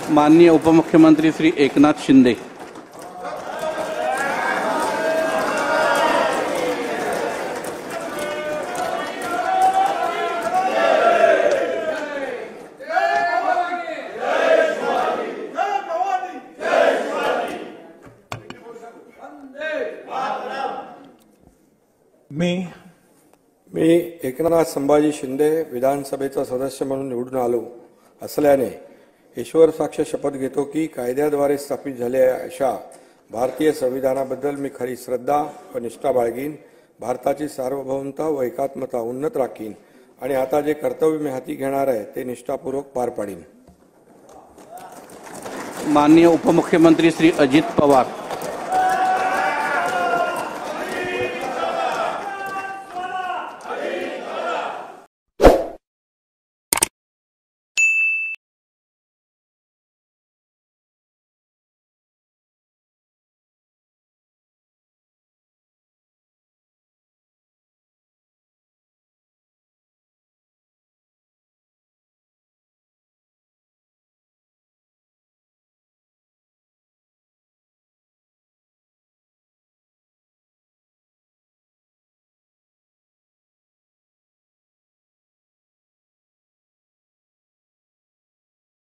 माननीय उपमुख्यमंत्री श्री एकनाथ शिंदे। मी एकनाथ संभाजी शिंदे विधानसभेचा सदस्य म्हणून निवडून आलो असल्याने ईश्वर साक्ष शपथ घेतो की कायद्याद्वारे स्थापित झालेल्या अशा भारतीय संविधानाबद्दल मी खरी श्रद्धा व निष्ठा बाळगीन, भारताची सार्वभौमता व एकात्मता उन्नत राखीन आणि आता जे कर्तव्य मी हाती घेणार आहे ते निष्ठापूर्वक पार पाडीन। माननीय उपमुख्यमंत्री श्री अजित पवार।